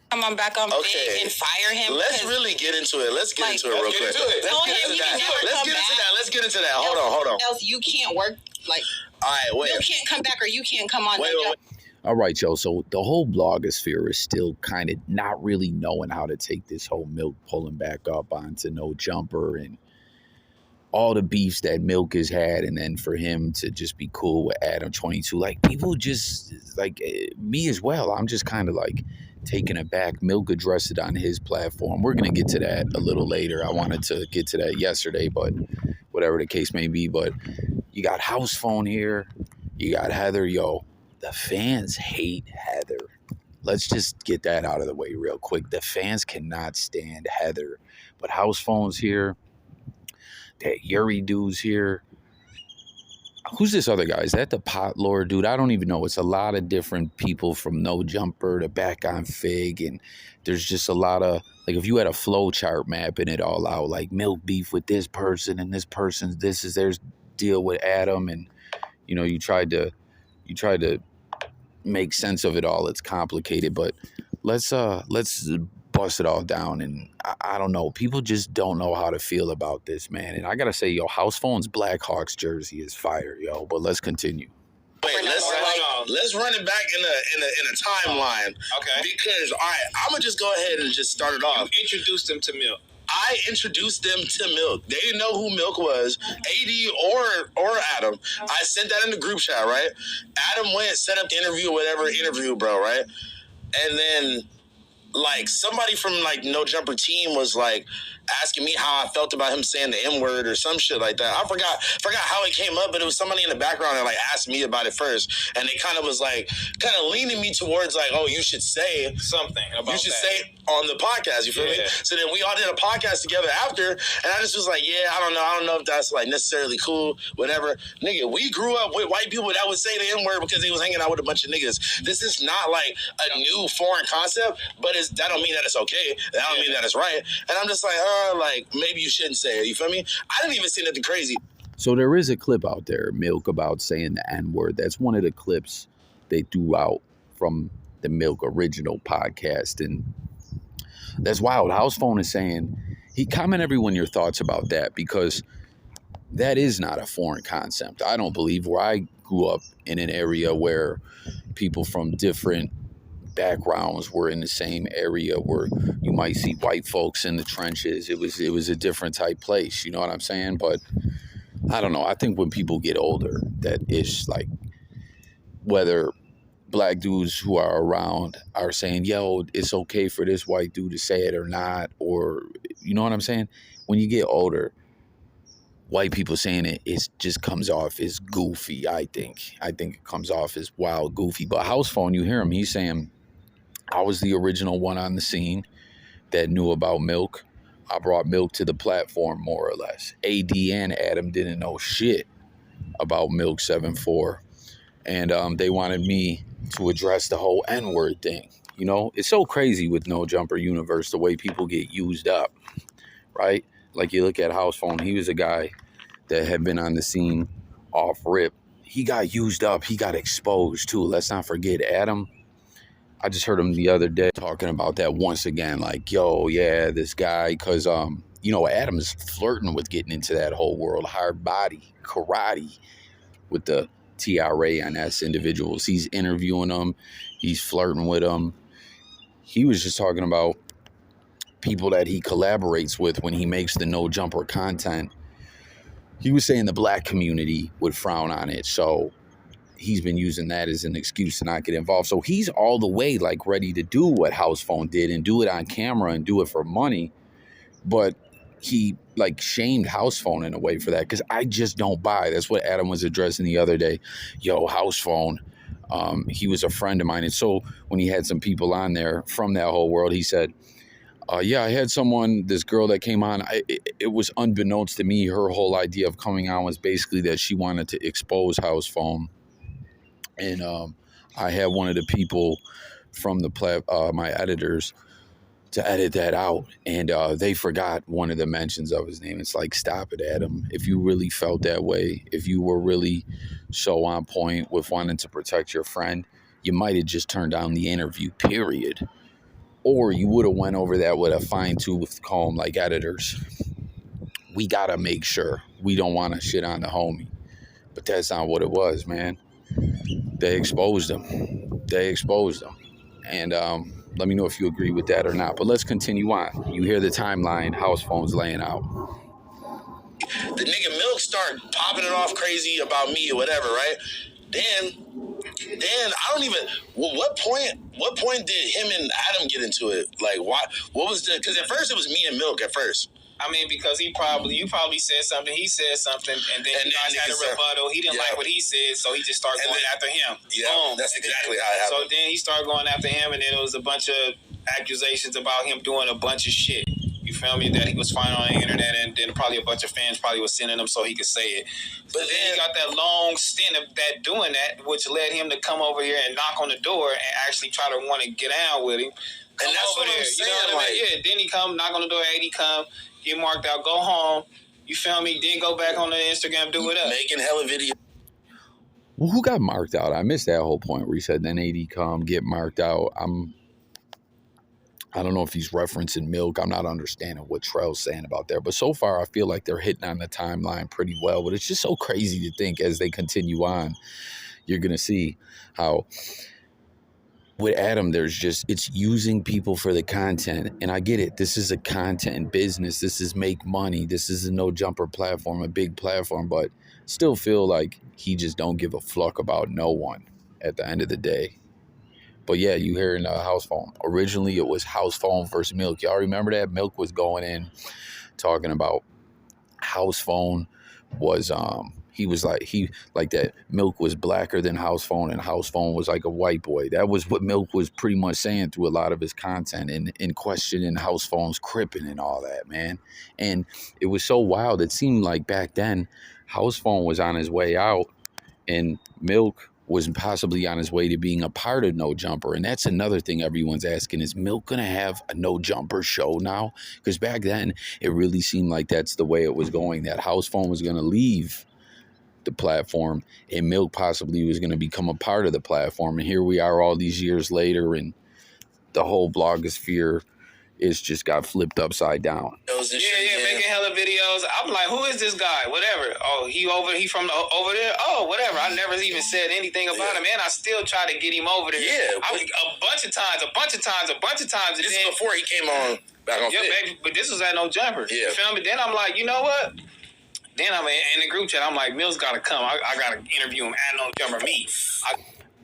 come on back on Figg and fire him. Let's really get into it. Let's get into it real quick. Let's get into that. Hold on. Else you can't work. Like, all right, wait. You can't come back or you can't come on. Wait. All right, yo. So the whole blogosphere is still kind of not really knowing how to take this whole Milk pulling back up onto No Jumper and all the beefs that Milk has had, and then for him to just be cool with Adam22. Like, people just, like, me as well, I'm just kind of like taken aback. Milk addressed it on his platform. We're going to get to that a little later. I wanted to get to that yesterday, but whatever the case may be. But you got Housephone here. You got Heather. Yo, the fans hate Heather. Let's just get that out of the way real quick. The fans cannot stand Heather. But Housephone's here. That Yuri dude's here. Who's this other guy? Is that the pot lord dude? I don't even know. It's a lot of different people from No Jumper to back on Figg. And there's just a lot of, like, if you had a flow chart mapping it all out, like Milk beef with this person and this person's, this is their deal with Adam. And, you know, you tried to make sense of it all. It's complicated, but let's bust it all down. And I don't know, people just don't know how to feel about this, man. And I gotta say, yo, Housephone's Blackhawks jersey is fire, yo. But let's continue. Wait, let's run it back in a timeline. Okay. Because all right, I'm gonna just go ahead and just start it off. You introduced them to Milk. I introduced them to Milk. They didn't know who Milk was, AD or Adam. I sent that in the group chat, right? Adam went, set up the interview, whatever interview, bro, right? And then, like, somebody from, like, No Jumper team was, like, asking me how I felt about him saying the N-word or some shit like that. I forgot how it came up, but it was somebody in the background that, like, asked me about it first. And they kind of was, like, kind of leaning me towards, like, oh, you should say something about you should that. say on the podcast, you feel me? So then we all did a podcast together after, and I just was like, yeah, I don't know if that's, like, necessarily cool, whatever. Nigga, we grew up with white people that would say the N-word because they was hanging out with a bunch of niggas. This is not, like, a new foreign concept, but that don't mean that it's okay. That don't mean that it's right. And I'm just like, like, maybe you shouldn't say it, you feel me? I didn't even see nothing crazy. So there is a clip out there, Milk, about saying the N-word. That's one of the clips they threw out from the Milk original podcast. And that's wild. Housephone is saying, comment everyone your thoughts about that, because that is not a foreign concept. I don't believe, where I grew up in an area where people from different backgrounds were in the same area where you might see white folks in the trenches. It was a different type place, you know what I'm saying? But I don't know. I think when people get older, that is, like, whether black dudes who are around are saying, yo, it's okay for this white dude to say it or not, or, you know what I'm saying? When you get older, white people saying it just comes off as goofy, I think. I think it comes off as wild, goofy. But Housephone, you hear him, he's saying, I was the original one on the scene that knew about Milk. I brought Milk to the platform, more or less. AD and Adam didn't know shit about Milk74. And they wanted me to address the whole N-word thing. You know, it's so crazy with No Jumper universe, the way people get used up, right? Like, you look at Housephone, he was a guy that had been on the scene off rip. He got used up. He got exposed, too. Let's not forget Adam. I just heard him the other day talking about that once again. Like, yo, yeah, this guy, because, you know, Adam's flirting with getting into that whole world, hard body, karate, with the TRA-NS individuals. He's interviewing them. He's flirting with them. He was just talking about people that he collaborates with when he makes the No Jumper content. He was saying the black community would frown on it. So he's been using that as an excuse to not get involved. So he's all the way, like, ready to do what Housephone did and do it on camera and do it for money. But he, like, shamed Housephone in a way for that, because I just don't buy. That's what Adam was addressing the other day. Yo, Housephone, he was a friend of mine. And so when he had some people on there from that whole world, he said, yeah, I had this girl that came on. It was unbeknownst to me. Her whole idea of coming on was basically that she wanted to expose Housephone. And I had one of the people from my editors to edit that out. And they forgot one of the mentions of his name. It's like, stop it, Adam. If you really felt that way, if you were really so on point with wanting to protect your friend, you might have just turned down the interview, period. Or you would have went over that with a fine-tooth comb like editors. We got to make sure we don't want to shit on the homie. But that's not what it was, man. They exposed him. And let me know if you agree with that or not. But let's continue on. You hear the timeline, house phones laying out. The nigga Milk start popping it off crazy about me or whatever, right? Then I don't even. What point did him and Adam get into it? Like, what was the? Because at first it was me and Milk at first. I mean, because you probably said something, he said something, and then you guys had a rebuttal. He didn't like what he said, so he just started going after him. Yeah, boom. That's exactly how it happened. So then he started going after him, and then it was a bunch of accusations about him doing a bunch of shit. You feel me? That he was finding on the internet, and then probably a bunch of fans probably was sending him so he could say it. But then he got that long stint of that doing that, which led him to come over here and knock on the door and actually try to want to get down with him. And that's what I'm saying. You know what I mean? Yeah. Then he come, knock on the door. AD come. Get marked out, go home, you feel me? Then go back on the Instagram, do it up. Making hella videos. Well, who got marked out? I missed that whole point where he said then AD come, get marked out. I don't know if he's referencing Milk. I'm not understanding what Trell's saying about there. But so far, I feel like they're hitting on the timeline pretty well. But it's just so crazy to think as they continue on, you're going to see how with Adam, it's using people for the content. And I get it. This is a content business. This is make money. This is a no jumper platform, a big platform, but still feel like he just don't give a fuck about no one at the end of the day. But yeah, you hear in House Phone. Originally, it was House Phone versus Milk. Y'all remember that? Milk was going in talking about House Phone was he was like that Milk was blacker than House Phone, and House Phone was like a white boy. That was what Milk was pretty much saying through a lot of his content and in questioning House Phone's cripping and all that, man. And it was so wild. It seemed like back then House Phone was on his way out and Milk was possibly on his way to being a part of No Jumper. And that's another thing everyone's asking, is Milk going to have a No Jumper show now? Because back then it really seemed like that's the way it was going, that House Phone was going to leave the platform and Milk possibly was going to become a part of the platform. And here we are all these years later, and the whole blogosphere is just got flipped upside down. Making hella videos. I'm like, who is this guy? Whatever. Oh, he from over there? Oh, whatever. I never even said anything about him, and I still try to get him over there. Yeah. A bunch of times. This is before he came on back on Figg. Baby, but this was at No Jumper. Yeah. You feel me? Then I'm like, you know what? Then I'm in the group chat. I'm like, Milk's got to come. I got to interview him at No Jumper.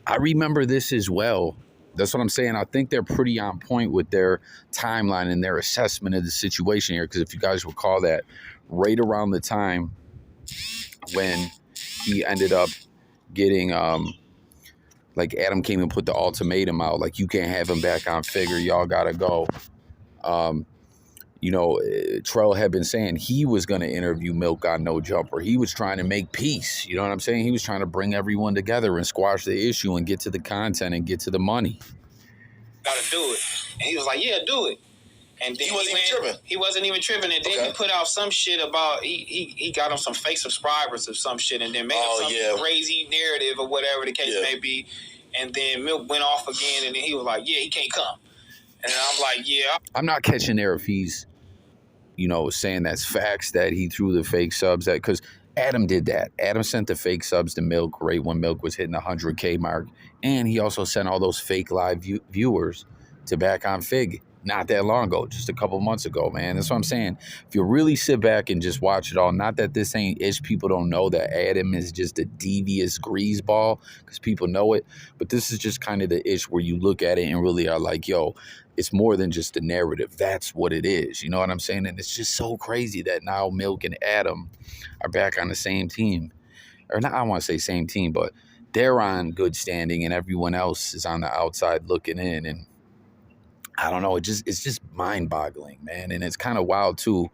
I remember this as well. That's what I'm saying. I think they're pretty on point with their timeline and their assessment of the situation here. Because if you guys recall that, right around the time when he ended up getting, like Adam came and put the ultimatum out, like you can't have him back on Figg, y'all gotta go. Trell had been saying he was going to interview Milk on No Jumper. He was trying to make peace. You know what I'm saying? He was trying to bring everyone together and squash the issue and get to the content and get to the money. Gotta do it. And he was like, yeah, do it. And then he wasn't even tripping. And then he put out some shit about he got him some fake subscribers or some shit, and then made up some crazy narrative or whatever the case may be. And then Milk went off again, and then he was like, yeah, he can't come. And I'm like, yeah. I'm not catching there if he's saying that's facts that he threw the fake subs at, because Adam did that. Adam sent the fake subs to Milk right when Milk was hitting the 100K mark. And he also sent all those fake live viewers to back on Figg not that long ago, just a couple months ago, man. That's what I'm saying. If you really sit back and just watch it all, not that this ain't ish, people don't know that Adam is just a devious greaseball, because people know it. But this is just kind of the ish where you look at it and really are like, yo, it's more than just a narrative. That's what it is. You know what I'm saying? And it's just so crazy that now Milk and Adam are back on the same team. Or not, I don't want to say same team, but they're on good standing and everyone else is on the outside looking in. And I don't know, it's just mind-boggling, man. And it's kind of wild, too,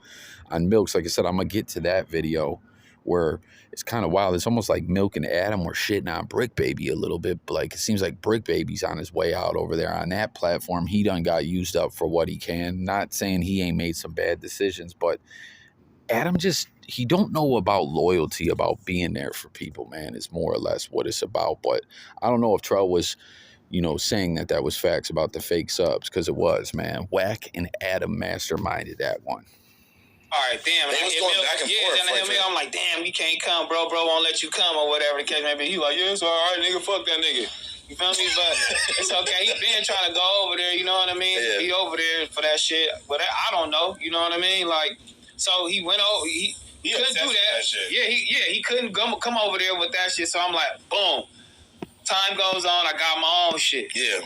on Milk's. Like I said, I'm going to get to that video where it's kind of wild. It's almost like Milk and Adam were shitting on Brick Baby a little bit. Like, it seems like Brick Baby's on his way out over there on that platform. He done got used up for what he can. Not saying he ain't made some bad decisions, but Adam he don't know about loyalty, about being there for people, man. It's more or less what it's about. But I don't know if Trell was you know, saying that was facts about the fake subs, because it was, man. Wack and Adam masterminded that one. All right, damn. They was going back and forth. I'm like, damn, you can't come, bro. Bro won't let you come or whatever the case may be. He like, yeah, it's all right, nigga. Fuck that nigga. You feel me? But it's okay. He been trying to go over there. You know what I mean? Yeah. He over there for that shit. But I don't know. You know what I mean? Like, so he went over. He couldn't do that. Shit. He couldn't come over there with that shit. So I'm like, boom. Time goes on. I got my own shit. Yeah.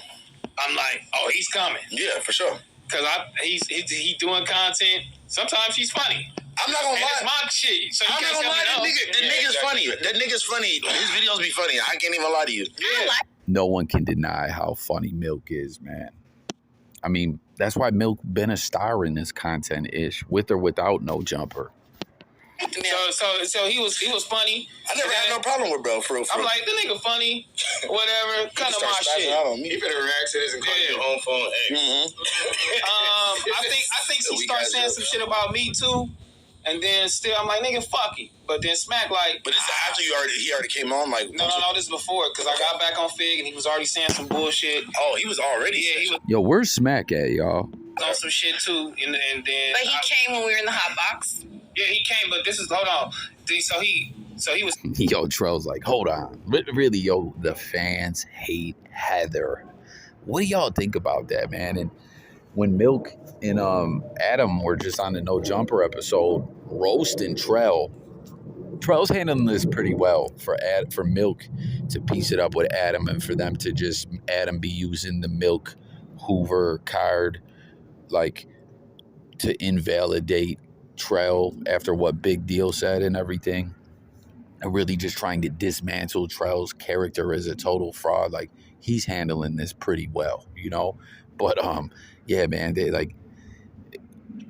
I'm like, oh, he's coming. Yeah, for sure. Because he's doing content. Sometimes he's funny. I'm not gonna lie. It's my shit. So I'm not gonna lie. The nigga's funny. That nigga's funny. His videos be funny. I can't even lie to you. Yeah. No one can deny how funny Milk is, man. I mean, that's why Milk been a star in this content-ish, with or without No Jumper. So he was funny. I never had no problem with bro. For I'm like, the nigga funny, whatever. Kind of my shit. You better react to this and call your own phone. I think he started saying some shit about me too, and then still I'm like, nigga, fuck it. But then Smack like, but this is after he already came on. Like, no, this is before, because I got back on Figg and he was already saying some bullshit. Oh, he was already. Yeah, he was. Yo, where's Smack at, y'all? On some shit too, and then. But he came when we were in the hot box. Yeah, he came, but this is, hold on. So he was. Yo, Trell's like, hold on. Really, yo, the fans hate Heather. What do y'all think about that, man? And when Milk and Adam were just on the No Jumper episode, roasting Trell, Trell's handling this pretty well for Milk to piece it up with Adam, and for them to just, Adam be using the Milk Hoover card, like, to invalidate Trell after what Big Deal said and everything, and really just trying to dismantle Trell's character as a total fraud. Like, he's handling this pretty well, you know. But yeah, man, they like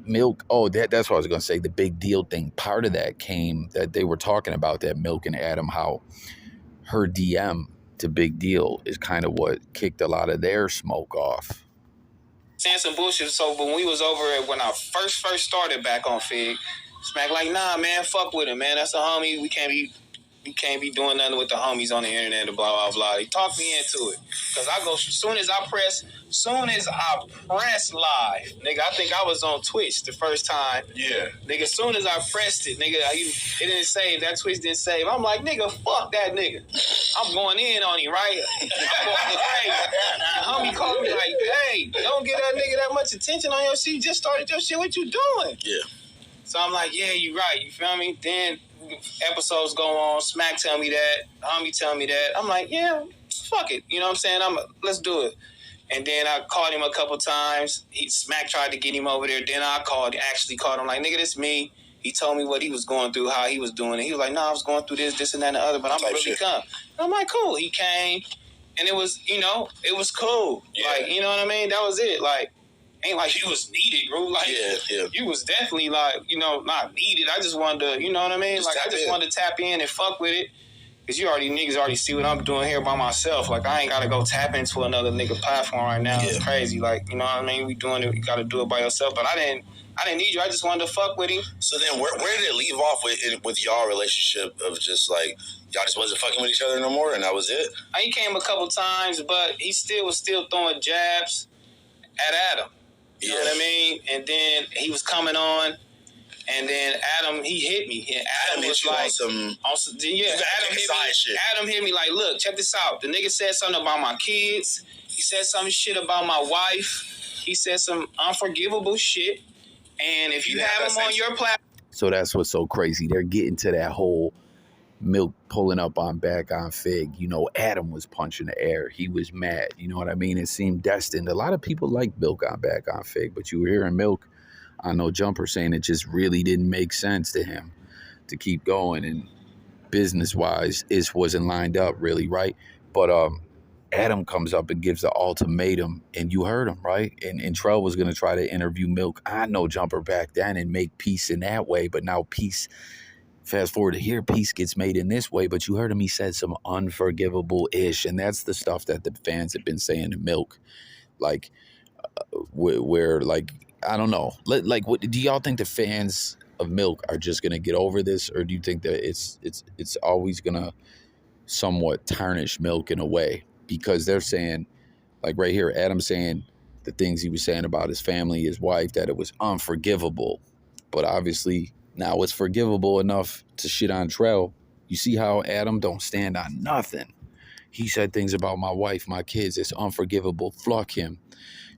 Milk. Oh, that's what I was gonna say. The Big Deal thing. Part of that came that they were talking about that Milk and Adam, how her DM to Big Deal is kind of what kicked a lot of their smoke off. Saying some bullshit. So when we was over at, when I first started back on Figg, Smack like, nah, man, fuck with him, man. That's a homie. We can't be doing nothing with the homies on the internet and blah, blah, blah. He talked me into it. Because I go, soon as I press live, nigga, I think I was on Twitch the first time. Yeah. Nigga, soon as I pressed it, nigga, it didn't save. That Twitch didn't save. I'm like, nigga, fuck that nigga. I'm going in on him, right? I'm going crazy. The homie called me like, hey, don't get that nigga that much attention on your shit. You just started your shit. What you doing? Yeah. So I'm like, yeah, you right. You feel me? Then episodes go on. Smack tell me that. Homie tell me that. I'm like, yeah, fuck it. You know what I'm saying? Let's do it. And then I called him a couple times. Smack tried to get him over there. Then I actually called him like, nigga, this me. He told me what he was going through, how he was doing it. He was like, no, I was going through this and that and the other, but I'm going to really come. And I'm like, cool. He came, and it was, you know, it was cool. Yeah. Like, you know what I mean? That was it. Like, ain't like you was needed, bro. Like, you was definitely like, you know, not needed. I just wanted to, you know what I mean? Like, I just wanted to tap in and fuck with it. Because niggas already see what I'm doing here by myself. Like, I ain't got to go tap into another nigga platform right now. Yeah. It's crazy. Like, you know what I mean? We doing it. You got to do it by yourself. But I didn't need you. I just wanted to fuck with him. So then where did it leave off with y'all relationship of just like, y'all just wasn't fucking with each other no more and that was it? He came a couple times, but he was still throwing jabs at Adam. You know what I mean? And then he was coming on, and then Adam, he hit me. And Adam was like, Adam hit me like, look, check this out. The nigga said something about my kids. He said some shit about my wife. He said some unforgivable shit. And if you have him on your platform. So that's what's so crazy. They're getting to that whole Milk pulling up back on Figg. You know, Adam was punching the air. He was mad. You know what I mean? It seemed destined. A lot of people like Milk back on Figg, but you were hearing Milk on No Jumper saying it just really didn't make sense to him to keep going, and business-wise, it wasn't lined up really, right? But Adam comes up and gives the ultimatum, and you heard him, right? And Trell was going to try to interview Milk on No Jumper back then and make peace in that way, but now peace... Fast forward to here, peace gets made in this way, but you heard him, he said some unforgivable-ish, and that's the stuff that the fans have been saying to Milk. Like, where like, I don't know. Like, what do y'all think the fans of Milk are just going to get over this, or do you think that it's always going to somewhat tarnish Milk in a way? Because they're saying Like right here, Adam saying the things he was saying about his family, his wife, that it was unforgivable. But obviously now it's forgivable enough to shit on Trell. You see how Adam don't stand on nothing. He said things about my wife, my kids. It's unforgivable. Fuck him.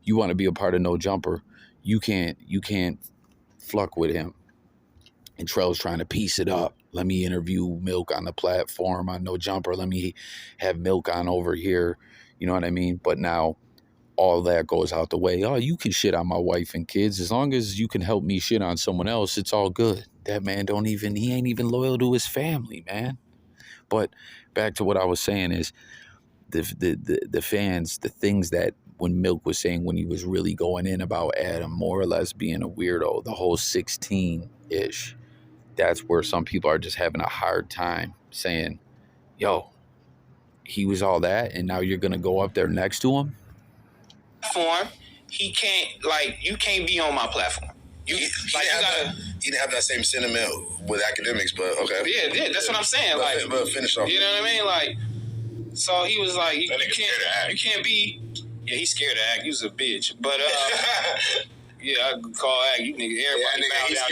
You want to be a part of No Jumper. You can't fuck with him. And Trell's trying to piece it up. Let me interview Milk on the platform on No Jumper. Let me have Milk on over here. You know what I mean? But now all that goes out the way. Oh, you can shit on my wife and kids. As long as you can help me shit on someone else, it's all good. That man he ain't even loyal to his family, man. But back to what I was saying is the fans, the things that when Milk was saying when he was really going in about Adam, more or less being a weirdo, the whole 16-ish, that's where some people are just having a hard time saying, yo, he was all that, and now you're going to go up there next to him? He can't, like, you can't be on my platform. You didn't have that same sentiment with academics, but okay. Yeah, that's what I'm saying. But finish off. You know what I mean? Like, so he was like, you can't be. Yeah, he's scared to act. He was a bitch. But yeah, I could call act. You nigga, everybody bow down.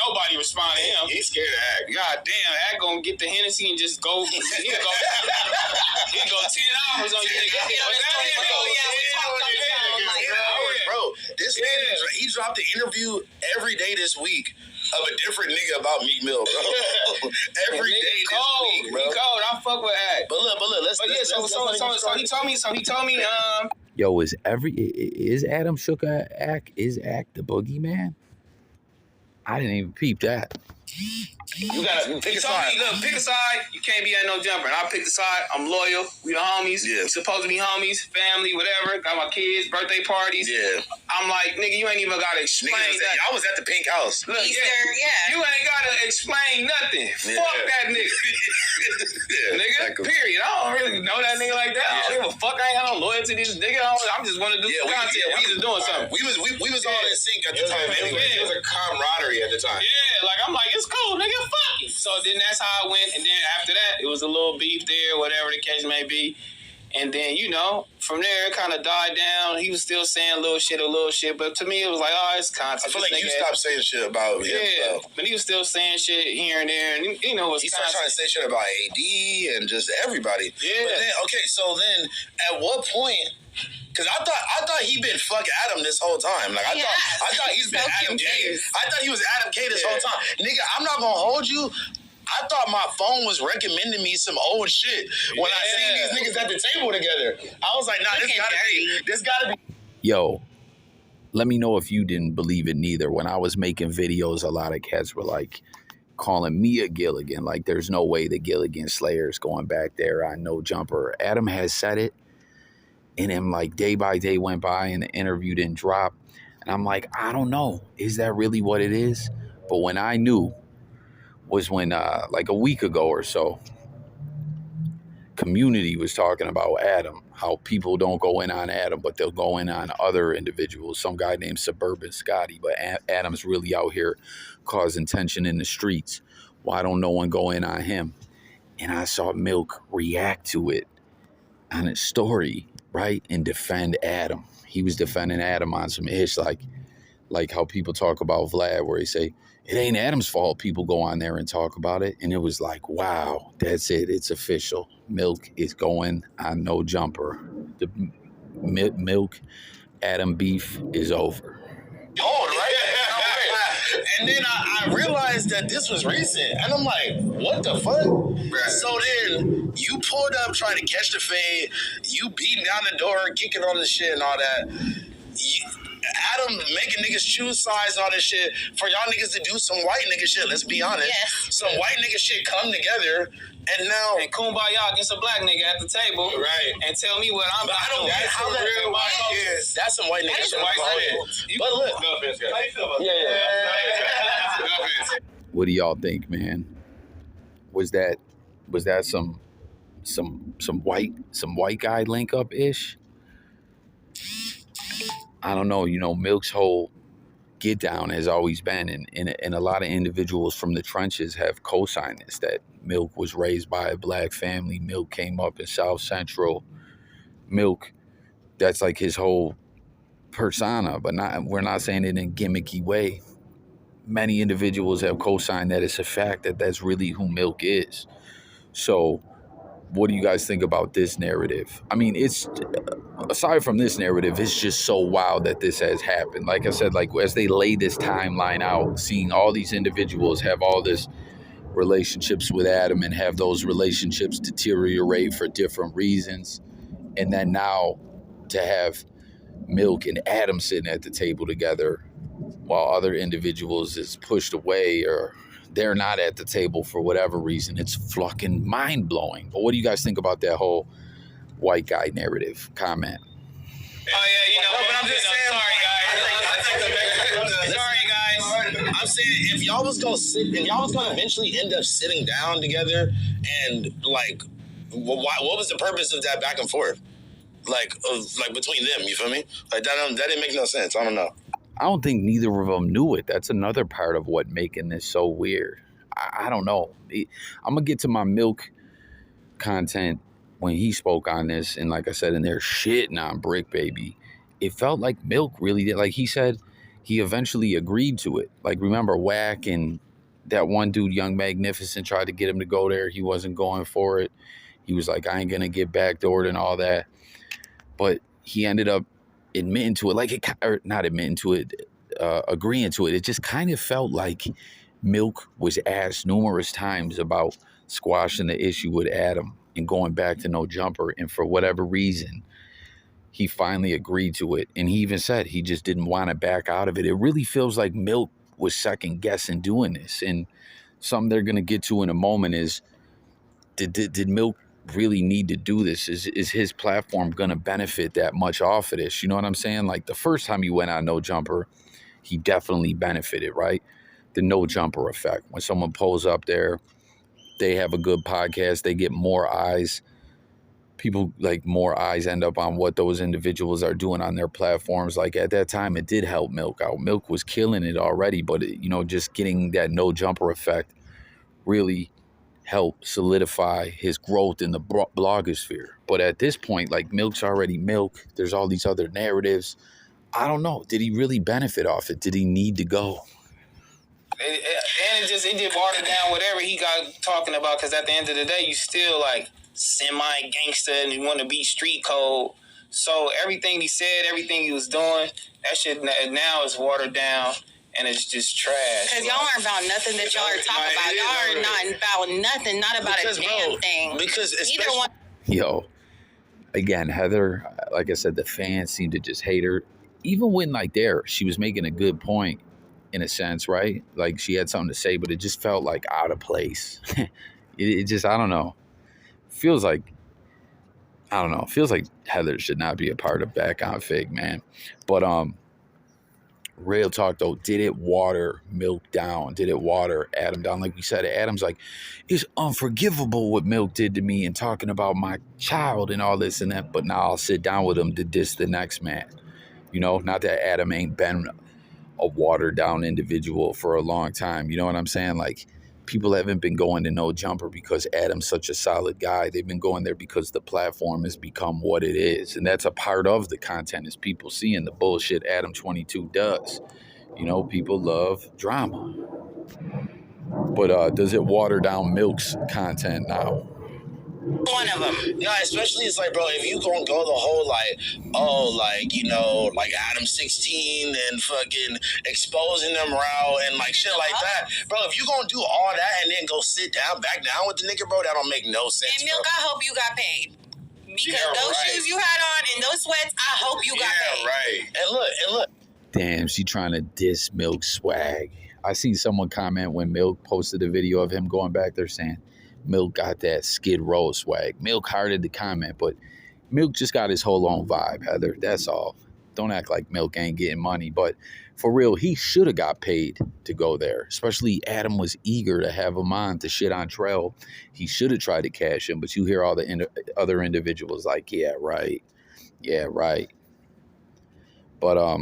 Nobody respond to him. He's scared to act. God damn, act gonna get the Hennessy and just go. He'll go 10 hours on you nigga. Bro, this nigga, he dropped an interview every day this week of a different nigga about Meek Mill, bro. Every day this week, bro. He cold. I fuck with act. But look, So he told me, Yo, is Adam Shook Act? Is Act the boogeyman? I didn't even peep that. You gotta pick a side. Look, pick a side. You can't be at No Jumper. And I pick the side. I'm loyal. We the homies. Yeah. We supposed to be homies, family, whatever. Got my kids, birthday parties. Yeah. I'm like, nigga, you ain't even gotta explain that. I was at the Pink House. Look, you ain't gotta explain nothing. Yeah. Fuck that nigga. Nigga, exactly. Period. I don't really know that nigga like that. I don't give a fuck. I ain't got no loyalty to this nigga. I'm just want to do some content. We just doing something. We was all in sync at the time. It was a camaraderie at the time. Yeah, like I'm like, it's cool, nigga. Fuck you. So then that's how I went. And then after that, it was a little beef there, whatever the case may be. And then, you know, from there, it kind of died down. He was still saying a little shit. But to me, it was like, oh, it's content. I feel like you stopped saying shit about him. Yeah, but he was still saying shit here and there. And, you know, he started trying to say shit about AD and just everybody. Yeah. But then, so then at what point... Because I thought he been fuck Adam this whole time. Like I thought he's been Adam K. I thought he was Adam K this whole time. Nigga, I'm not gonna hold you. I thought my phone was recommending me some old shit when I seen these niggas at the table together. I was like, nah, this gotta be. Yo, let me know if you didn't believe it neither. When I was making videos, a lot of cats were like calling me a Gilligan. Like there's no way the Gilligan Slayer's going back there on No Jumper. Adam has said it. And then like day by day went by and the interview didn't drop. And I'm like, I don't know. Is that really what it is? But when I knew was when like a week ago or so, Community was talking about Adam, how people don't go in on Adam, but they'll go in on other individuals. Some guy named Suburban Scotty, but Adam's really out here causing tension in the streets. Why don't no one go in on him? And I saw Milk react to it on his story, right, and defend Adam. He was defending Adam on some ish, like how people talk about Vlad, where they say, it ain't Adam's fault people go on there and talk about it. And it was like, wow, that's it. It's official. Milk is going on No Jumper. The Milk Adam beef is over. Right? And then I realized that this was recent. And I'm like, what the fuck? Right. So then you pulled up trying to catch the fade. You beating down the door, kicking on the shit and all that. Adam making niggas choose sides and all this shit for y'all niggas to do some white nigga shit. Let's be honest. Yes. Some white nigga shit come together and now... And kumbaya against a black nigga at the table. Right. And tell me what I'm doing. That's how that real white culture. That's some white nigga shit. But look. No offense, guys. How you feel about that? What do y'all think, man? Was that some white guy link up ish? I don't know. You know, Milk's whole get down has always been, and a lot of individuals from the trenches have co-signed this, that Milk was raised by a black family. Milk came up in South Central. Milk That's like his whole persona, but we're not saying it in a gimmicky way. Many individuals have co-signed that it's a fact that that's really who Milk is. So what do you guys think about this narrative? I mean, it's, aside from this narrative, it's just so wild that this has happened. Like I said, like as they lay this timeline out, seeing all these individuals have all this relationships with Adam and have those relationships deteriorate for different reasons. And then now to have Milk and Adam sitting at the table together while other individuals is pushed away or they're not at the table for whatever reason. It's fucking mind-blowing. But what do you guys think about that whole white guy narrative? Comment. Oh yeah, but I'm just saying. Sorry guys. I'm saying if y'all was gonna eventually end up sitting down together, and like, what was the purpose of that back and forth? Like between them, you feel me? Like that didn't make no sense. I don't know. I don't think neither of them knew it. That's another part of what making this so weird. I don't know. I'm going to get to my Milk content when he spoke on this. And like I said, and they're shitting on Brick Baby. It felt like Milk really did. Like he said, he eventually agreed to it. Like remember Wack and that one dude, Young Magnificent, tried to get him to go there. He wasn't going for it. He was like, I ain't going to get backdoored and all that. But he ended up admitting to it, agreeing to it. It just kind of felt like Milk was asked numerous times about squashing the issue with Adam and going back to No Jumper. And for whatever reason, he finally agreed to it. And he even said he just didn't want to back out of it. It really feels like Milk was second guessing doing this. And something they're going to get to in a moment is, did Milk really need to do this? Is his platform gonna benefit that much off of this? You know what I'm saying? Like the first time he went on No Jumper, he definitely benefited, right? The No Jumper effect. When someone pulls up there, they have a good podcast, they get more eyes. People, like, more eyes end up on what those individuals are doing on their platforms. Like at that time, it did help Milk out. Milk was killing it already, but just getting that No Jumper effect really help solidify his growth in the blogosphere. But at this point, like Milk's already Milk. There's all these other narratives. I don't know. Did he really benefit off it? Did he need to go? And it did water down whatever he got talking about. Because at the end of the day, you still like semi-gangster and you want to be street code. So everything he said, everything he was doing, that shit now is watered down. And it's just trash. Because y'all aren't about nothing that y'all are talking about. Y'all are not about nothing, not about a damn thing. Because either one. Yo, again, Heather, like I said, the fans seem to just hate her. Even when, like, she was making a good point, in a sense, right? Like, she had something to say, but it just felt, like, out of place. it just, I don't know. Feels like Heather should not be a part of Back on Figg, man. But, real talk though, did it water Milk down? Did it water Adam down? Like we said, Adam's like, it's unforgivable what Milk did to me and talking about my child and all this and that. But now I'll sit down with him to diss the next man. Not that Adam ain't been a watered down individual for a long time. You know what I'm saying? Like, people haven't been going to No Jumper because Adam's such a solid guy. They've been going there because the platform has become what it is. And that's a part of the content, is people seeing the bullshit Adam22 does. People love drama. But does it water down Milk's content now? One of them. Yeah, especially it's like, bro, if you gonna go the whole like Adam 16 and fucking exposing them route and like shit like that, bro. If you gonna do all that and then go back down with the nigga, bro, that don't make no sense. And Milk, I hope you got paid. Because those shoes you had on and those sweats, I hope you got paid. Yeah, right. And look. Damn, she trying to diss Milk's swag. I seen someone comment when Milk posted a video of him going back there saying, Milk got that Skid Row swag. Milk hearted the comment, but Milk just got his whole own vibe, Heather. That's all. Don't act like Milk ain't getting money. But for real, he should have got paid to go there. Especially Adam was eager to have him on to shit on Trell. He should have tried to cash him, but you hear all the other individuals like, yeah, right. Yeah, right. But,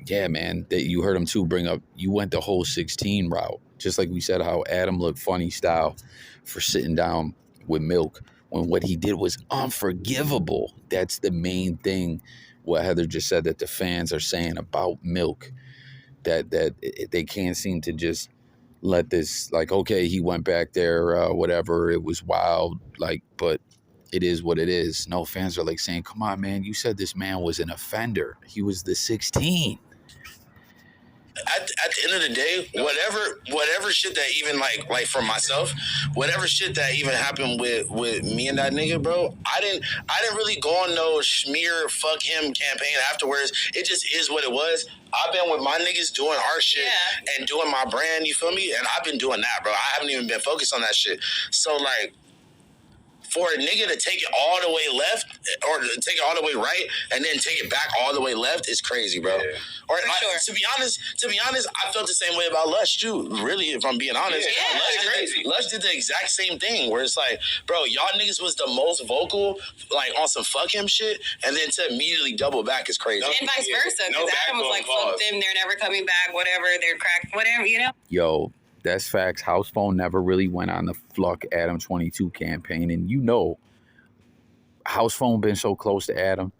yeah, man, that you heard him too bring up, you went the whole 16 route. Just like we said, how Adam looked funny style for sitting down with Milk when what he did was unforgivable. That's the main thing. What Heather just said that the fans are saying about Milk, that they can't seem to just let this, like, okay, he went back there, whatever, it was wild, like, but it is what it is. No, fans are like saying, come on, man, you said this man was an offender. He was the 16. At the end of the day, whatever shit that even like for myself, whatever shit that even happened with me and that nigga, bro, I didn't really go on no schmear fuck him campaign afterwards. It just is what it was. I've been with my niggas doing our shit and doing my brand, you feel me? And I've been doing that, bro. I haven't even been focused on that shit. So like, for a nigga to take it all the way left or to take it all the way right and then take it back all the way left is crazy, bro. Yeah. Or like, to be honest, I felt the same way about Lush too. Really, if I'm being honest, Lush did the exact same thing. Where it's like, bro, y'all niggas was the most vocal, like on some fuck him shit, and then to immediately double back is crazy. And vice versa, because Adam was like, fuck them, they're never coming back, whatever, they're cracked, whatever, you know. Yo. That's facts. Housephone never really went on the Fluck Adam22 campaign. And you know, Housephone been so close to Adam.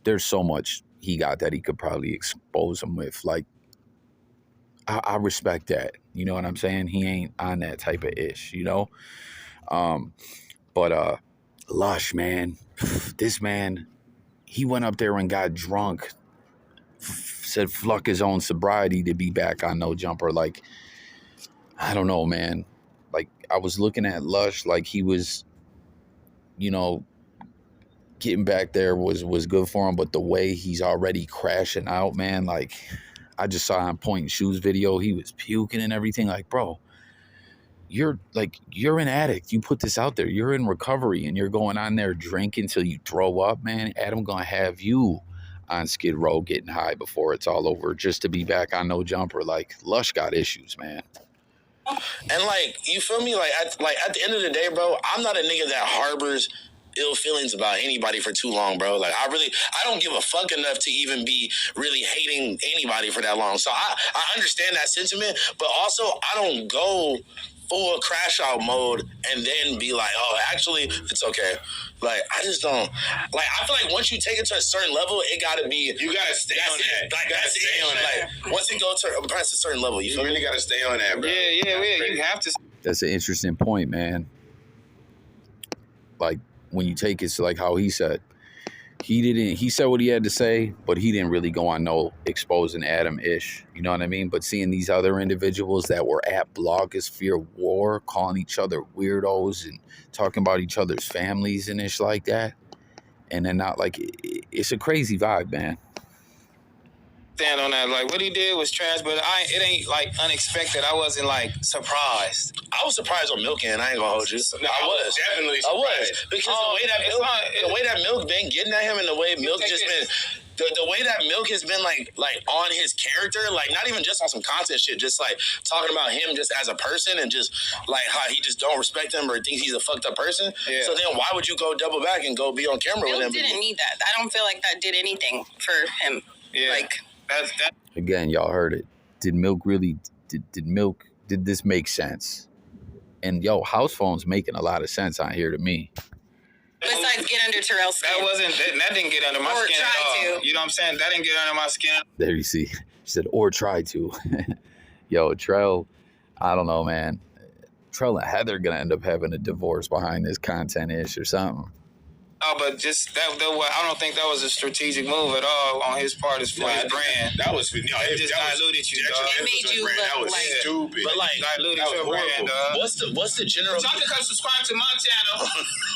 There's so much he got that he could probably expose him with. Like, I respect that. You know what I'm saying? He ain't on that type of ish, you know? But Lush, man. This man, he went up there and got drunk. Said Fluck his own sobriety to be back on No Jumper. Like, I don't know, man. Like, I was looking at Lush like he was, you know, getting back there was good for him. But the way he's already crashing out, man, like, I just saw him pointing shoes video. He was puking and everything. Like, bro, you're an addict. You put this out there. You're in recovery and you're going on there drinking till you throw up, man. Adam gonna have you on Skid Row getting high before it's all over just to be back on No Jumper. Like, Lush got issues, man. And like, you feel me? Like at the end of the day, bro, I'm not a nigga that harbors ill feelings about anybody for too long, bro. Like, I don't give a fuck enough to even be really hating anybody for that long. So I understand that sentiment, but also I don't go full crash out mode and then be like, oh, actually, it's okay. Like, I just don't. Like, I feel like once you take it to a certain level, it gotta be. You gotta stay on that. Like, that's stay on that. Like, once it goes past a certain level, you really gotta stay on that, bro. Yeah. You have to. That's an interesting point, man. Like, when you take it to like how he said, he said what he had to say, but he didn't really go on no exposing Adam-ish. You know what I mean? But seeing these other individuals that were at blogosphere war, calling each other weirdos and talking about each other's families and ish like that, and then not like, it's a crazy vibe, man. Stand on that. Like, what he did was trash, but it ain't like unexpected. I wasn't like surprised. I was surprised on Milk, and I ain't gonna hold you. No, I was definitely surprised. I was, because the way that Milk been getting at him, and the way Milk just been. The way that Milk has been like on his character, like not even just on some content shit, just like talking about him just as a person and just like how he just don't respect him or thinks he's a fucked up person. Yeah. So then why would you go double back and go be on camera with him? Milk didn't need that. I don't feel like that did anything for him. Yeah. Like, that. Again, y'all heard it. Did Milk really, did this make sense? And yo, Housephone's making a lot of sense on here to me. Besides get under Terrell's skin. That didn't get under my skin at all. You know what I'm saying? That didn't get under my skin. There you see. She said, or try to. Yo, Trell, I don't know, man. Trell and Heather gonna end up having a divorce behind this content-ish or something. Oh, but just that I don't think that was a strategic move at all on his part as far as brand. That was it just diluted you, dog. It made you look like stupid. But like diluted your brand, dog. What's the general? Y'all can come subscribe to my channel.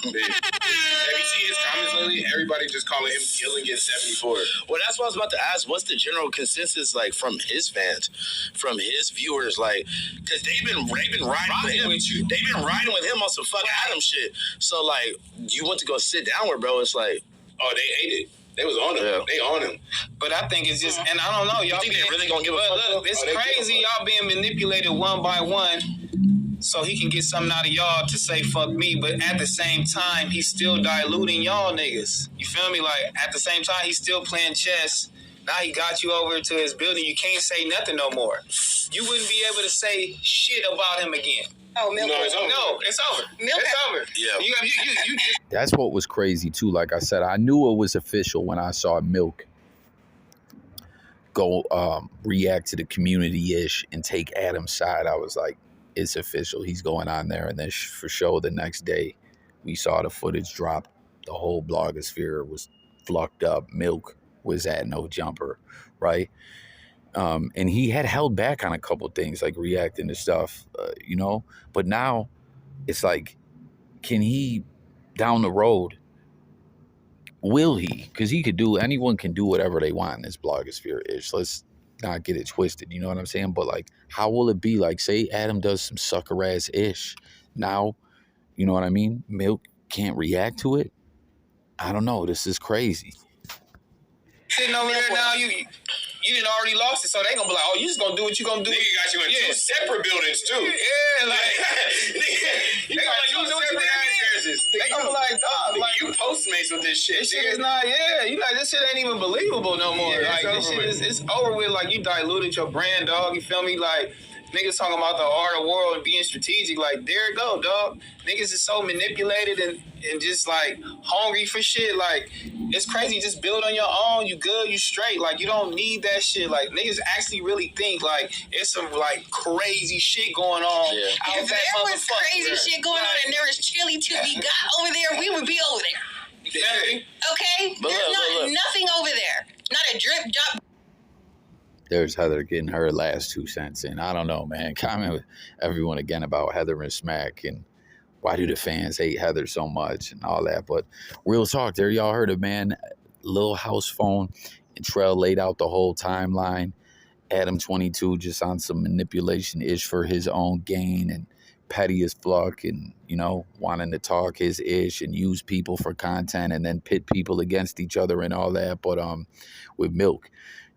Have you seen his comments lately? Everybody just calling him Gilligan 74. Well, that's what I was about to ask. What's the general consensus like from his fans, from his viewers? Like, because they've been riding with him. They've been riding with him on some fucking Adam shit. So like, you went to go sit down with bro. It's like, oh, they ate it. They was on him. Yeah. They on him. But I think it's just, and I don't know, y'all. You think they really gonna give a fuck? Look, it's crazy. Y'all being manipulated one by one, so he can get something out of y'all to say fuck me. But at the same time, he's still diluting y'all niggas. You feel me? Like at the same time, he's still playing chess. Now he got you over to his building. You can't say nothing no more. You wouldn't be able to say shit about him again. Oh, Milk. No, it's over. No, it's over. Milk. It's over. Yeah. You just. That's what was crazy too. Like I said, I knew it was official when I saw Milk go react to the community-ish and take Adam's side. I was like, it's official. He's going on there. And then for sure the next day, we saw the footage drop. The whole blogosphere was flucked up. Milk was at no jumper, right? And he had held back on a couple things, like reacting to stuff, you know? But now it's like, can he, down the road, will he? Because anyone can do whatever they want in this blogosphere-ish. Let's not get it twisted, you know what I'm saying? But like, how will it be? Like, say Adam does some sucker-ass-ish. Now, you know what I mean? Milk can't react to it? I don't know. This is crazy. Sitting over there now, you didn't already lost it, so they gonna be like, oh, you just gonna do what you gonna do. Nigga got you in two separate buildings too. Yeah, like they gonna like, you do what you did. They gonna be like, dog, like you Postmates with this shit. This shit is not, you like this shit ain't even believable no more. Yeah, like this shit it's over with. Like you diluted your brand, dog. You feel me? Like niggas talking about the art of war and being strategic. Like there it go, dog. Niggas is so manipulated and just like hungry for shit. Like it's crazy. Just build on your own. You good. You straight. Like you don't need that shit. Like niggas actually really think like it's some like crazy shit going on. Yeah. If there was crazy shit going on and there was chili to be got over there, we would be over there. Yeah. Okay? But there's nothing over there. Not a drip drop. There's Heather getting her last 2 cents in. I don't know, man. Comment with everyone again about Heather and Smack and why do the fans hate Heather so much and all that. But real talk, there y'all heard it, man. Lil Housephone and Trell laid out the whole timeline. Adam22 just on some manipulation-ish for his own gain and petty as fuck and, you know, wanting to talk his ish and use people for content and then pit people against each other and all that. But with Milk,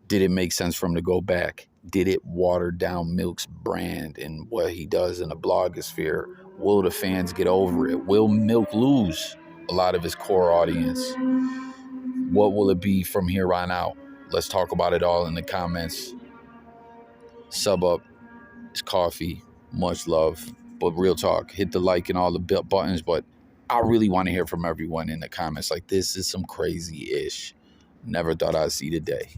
did it make sense for him to go back? Did it water down Milk's brand and what he does in the blogosphere? Will the fans get over it? Will Milk lose a lot of his core audience? What will it be from here on out? Let's talk about it all in the comments. Sub up. It's coffee. Much love. But real talk, hit the like and all the buttons. But I really want to hear from everyone in the comments. Like, this is some crazy-ish. Never thought I'd see the day.